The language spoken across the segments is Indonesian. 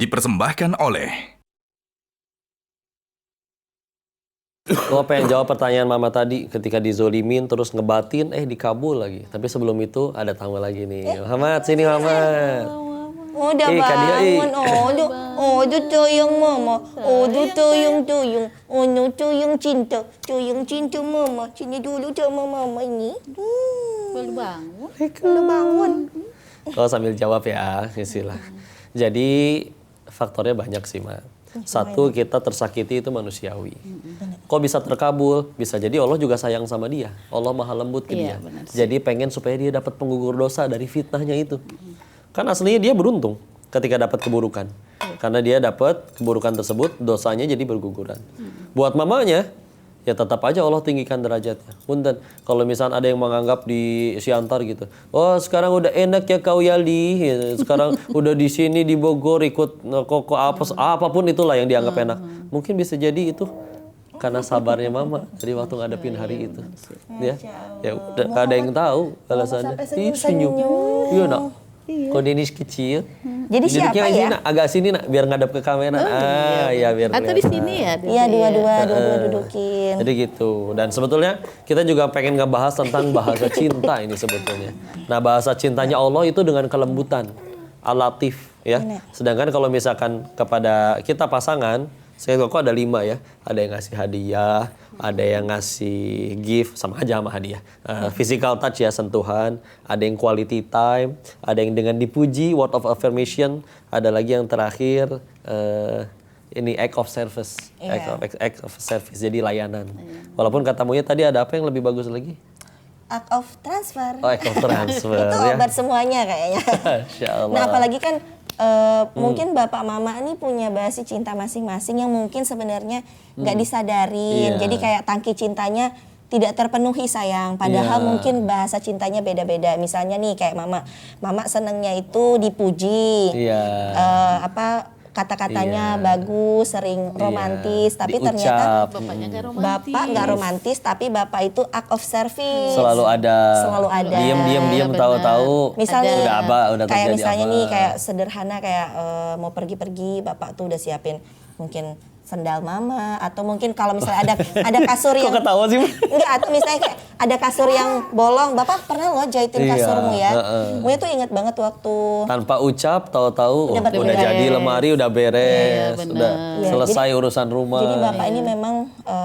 dipersembahkan oleh... Gue pengen jawab pertanyaan Mama tadi ketika dizolimin terus ngebatin, dikabul lagi. Tapi sebelum itu ada tamu lagi nih. Muhammad, sini Muhammad. Udah bangun, udah tuyung mama, udah tuyung, tuyung cinta mama. Sini dulu sama mama ini. Baru bangun. Udah bangun. Kalau sambil jawab ya, istilah. Jadi faktornya banyak sih, Ma. Satu, kita tersakiti itu manusiawi. Kok bisa terkabul? Bisa jadi Allah juga sayang sama dia. Allah maha lembut ke dia. Jadi pengen supaya dia dapat penggugur dosa dari fitnahnya itu. Kan aslinya dia beruntung ketika dapat keburukan. Karena dia dapat keburukan tersebut, dosanya jadi berguguran. Buat mamanya, ya tetap aja Allah tinggikan derajatnya. Punten, kalau misalnya ada yang menganggap di Siantar gitu, oh sekarang udah enak ya kau Yali, sekarang udah di sini di Bogor ikut koko apapun itulah yang dianggap enak. Mungkin bisa jadi itu karena sabarnya mama dari waktu ngadepin hari itu. Ya udah gak ada yang tahu alasannya. Senyum. Iya nak. Kok Denis kecil. Jadi siapa ya? Sini, nak, agak sini nak biar ngadep ke kamera. Ya biar. Atau di sini ya? Iya dua dudukin. Jadi gitu. Dan sebetulnya kita juga pengen ngebahas tentang bahasa cinta ini sebetulnya. Nah bahasa cintanya Allah itu dengan kelembutan, al-latif ya. Sedangkan kalau misalkan kepada kita pasangan, saya kok ada 5 ya. Ada yang ngasih hadiah, ada yang ngasih gift sama aja sama hadiah. Physical touch ya, sentuhan. Ada yang quality time, ada yang dengan dipuji, word of affirmation. Ada lagi yang terakhir ini act of service, act of service, jadi layanan. Walaupun katamunya tadi ada apa yang lebih bagus lagi? Act of transfer. Oh, act of transfer. Itu ya. obat semuanya kayaknya. Insyaallah. Nah apalagi kan mungkin bapak mama ini punya bahasa cinta masing-masing yang mungkin sebenarnya nggak disadarin. Jadi kayak tangki cintanya tidak terpenuhi sayang. Padahal mungkin bahasa cintanya beda-beda. Misalnya nih kayak mama senengnya itu dipuji. Kata-katanya bagus, sering romantis, tapi diucap. ternyata Bapaknya nggak romantis. bapak nggak romantis, tapi bapak itu act of service. Selalu ada. Diam, tahu-tahu. Misalnya udah kayak terjadi misalnya apa. nih kayak sederhana kayak mau pergi-pergi, bapak tuh udah siapin mungkin sendal mama atau mungkin kalau misalnya ada kasur yang Kok ketawa sih? enggak, atau misalnya kayak ada kasur yang bolong, bapak pernah loh jahitin kasurmu ya. Muya tuh inget banget waktu tanpa ucap tahu-tahu Udah udah jadi lemari, udah beres, udah selesai urusan rumah. Jadi bapak ini memang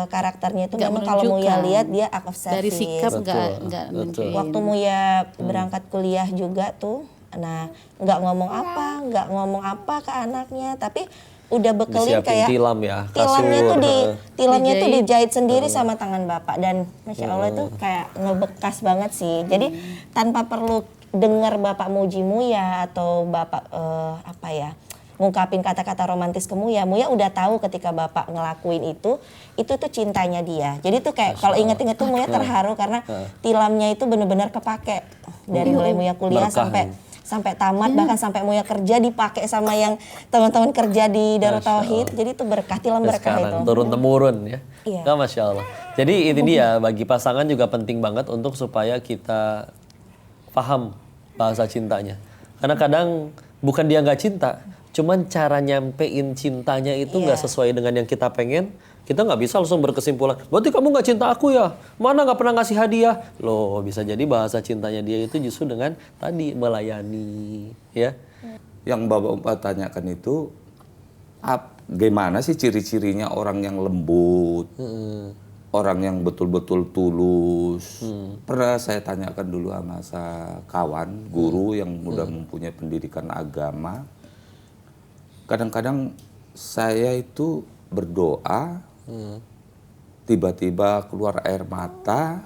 karakternya itu Nggak memang kalau Muya menunjukkan. lihat dia act of service. Dari sikap nggak nunjukin. Waktu Muya berangkat kuliah juga tuh, nah nggak ngomong apa ke anaknya, tapi udah bekelin Disiapin kayak tilam ya, tilamnya tuh tilamnya tuh dijahit sendiri sama tangan bapak, dan masya Allah itu kayak ngebekas banget sih. Jadi tanpa perlu dengar bapak muji Muya atau bapak ngungkapin kata-kata romantis ke Muya udah tahu ketika bapak ngelakuin itu tuh cintanya dia. Jadi tuh kayak kalau inget-inget tuh Muya terharu karena tilamnya itu benar-benar kepake dari mulai Muya kuliah sampai tamat, bahkan sampai Muya kerja dipakai sama yang teman-teman kerja di Darut Tauhid. Jadi itu berkah, tilam berkah itu. Turun temurun ya. Iya. Nah, Masya Allah. Jadi ini dia, bagi pasangan juga penting banget untuk supaya kita paham bahasa cintanya. Karena kadang bukan dia nggak cinta, cuman cara nyampein cintanya itu nggak sesuai dengan yang kita pengen. Kita nggak bisa langsung berkesimpulan, berarti kamu nggak cinta aku ya? Mana nggak pernah ngasih hadiah? Loh, bisa jadi bahasa cintanya dia itu justru dengan tadi melayani, ya. Yang Bapak tanyakan itu, gimana sih ciri-cirinya orang yang lembut, orang yang betul-betul tulus. Pernah saya tanyakan dulu sama kawan, guru yang udah mempunyai pendidikan agama. Kadang-kadang saya itu berdoa, tiba-tiba keluar air mata.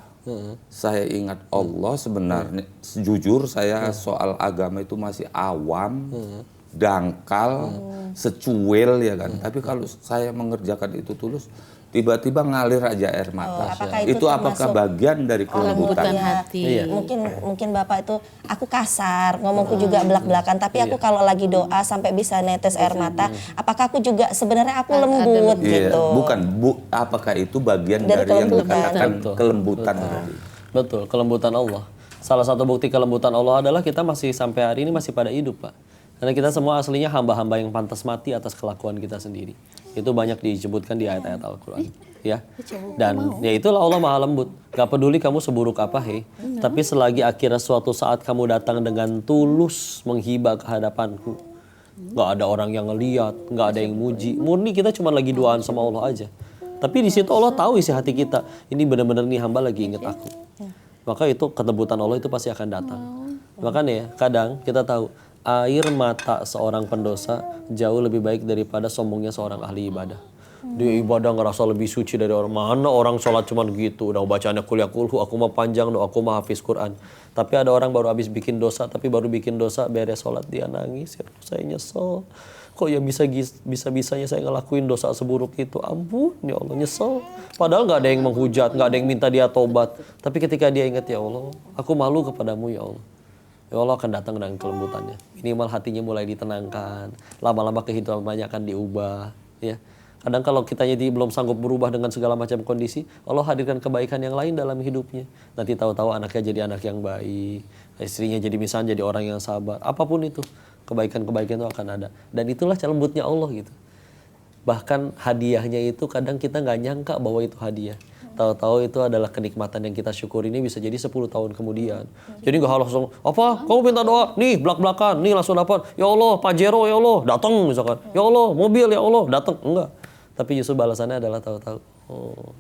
Saya ingat Allah, sebenarnya jujur saya soal agama itu masih awam, dangkal, secuil ya kan. Tapi kalau saya mengerjakan itu tulus, tiba-tiba ngalir aja air mata. Apakah bagian dari kelembutan hati? Mungkin bapak itu aku kasar, ngomongku juga belak-belakan, tapi aku kalau lagi doa sampai bisa netes air mata, apakah aku juga sebenarnya aku lembut gitu? Bukan, apakah itu bagian dari yang dikatakan kelembutan tadi? Betul, kelembutan Allah. Salah satu bukti kelembutan Allah adalah kita masih sampai hari ini masih pada hidup, Pak. Karena kita semua aslinya hamba-hamba yang pantas mati atas kelakuan kita sendiri. Itu banyak disebutkan di ayat-ayat Al-Quran. Ya. Dan ya itulah Allah Maha Lembut. Gak peduli kamu seburuk apa, tapi selagi akhirnya suatu saat kamu datang dengan tulus menghibah ke hadapanku, gak ada orang yang ngeliat, gak ada yang muji, murni kita cuma lagi duaan sama Allah aja. Tapi di situ Allah tahu isi hati kita. Ini benar-benar nih hamba lagi inget aku. Maka itu kelembutan Allah itu pasti akan datang. Makanya ya, kadang kita tahu air mata seorang pendosa jauh lebih baik daripada sombongnya seorang ahli ibadah. Dia ibadah ngerasa lebih suci dari orang. Mana orang sholat cuman gitu, udah bacaannya kuliah kulhu, aku mah panjang, aku mah hafiz Quran. Tapi ada orang baru habis bikin dosa, tapi baru bikin dosa beres sholat dia nangis, ya saya nyesel. Kok ya bisa-bisanya saya ngelakuin dosa seburuk itu, ampun ya Allah, nyesel. Padahal nggak ada yang menghujat, nggak ada yang minta dia tobat. Tapi ketika dia ingat, ya Allah, aku malu kepadamu ya Allah. Ya Allah akan datang dengan kelembutannya. Minimal hatinya mulai ditenangkan. Lama-lama kehidupannya akan diubah. Ya. Kadang kalau kitanya belum sanggup berubah dengan segala macam kondisi, Allah hadirkan kebaikan yang lain dalam hidupnya. Nanti tahu-tahu anaknya jadi anak yang baik, istrinya jadi misalnya jadi orang yang sabar. Apapun itu, kebaikan-kebaikan itu akan ada. Dan itulah lembutnya Allah gitu. Bahkan hadiahnya itu kadang kita nggak nyangka bahwa itu hadiah. Tahu-tahu itu adalah kenikmatan yang kita syukuri ini bisa jadi 10 tahun kemudian. Jadi nggak langsung, apa? Kamu minta doa? Nih, belak-belakan. Nih langsung dapat. Ya Allah, Pajero ya Allah, datang misalkan. Ya Allah, mobil ya Allah, datang. Enggak. Tapi justru balasannya adalah tahu-tahu. Oh,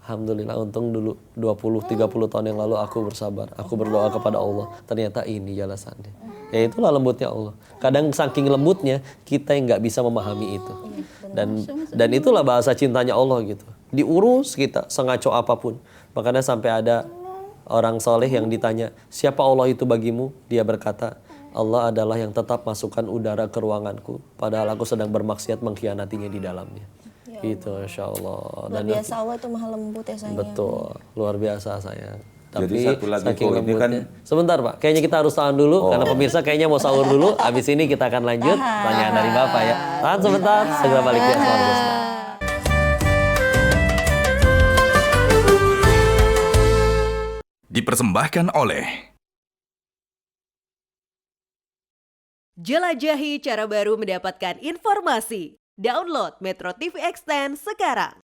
alhamdulillah untung dulu 20-30 tahun yang lalu aku bersabar. Aku berdoa kepada Allah. Ternyata ini balasannya. Ya itulah lembutnya Allah. Kadang saking lembutnya kita yang nggak bisa memahami itu. Dan itulah bahasa cintanya Allah gitu. Diurus kita sengaco apapun. Makanya sampai ada orang soleh yang ditanya, siapa Allah itu bagimu? Dia berkata, Allah adalah yang tetap masukkan udara ke ruanganku, padahal aku sedang bermaksiat mengkhianatinya di dalamnya. Gitu, Insya Allah. Luar biasa Allah itu maha lembut ya sayang. Betul, luar biasa sayang. Jadi Tapi satu lagi saking ini lembutnya. kan, Sebentar Pak, kayaknya kita harus tahan dulu karena pemirsa kayaknya mau sahur dulu. Abis ini kita akan lanjut tanyaan dari Bapak ya. Tahan sebentar, segera balik di Asmaul Husna. Dipersembahkan oleh Jelajahi cara baru mendapatkan informasi. Download Metro TV Extend sekarang.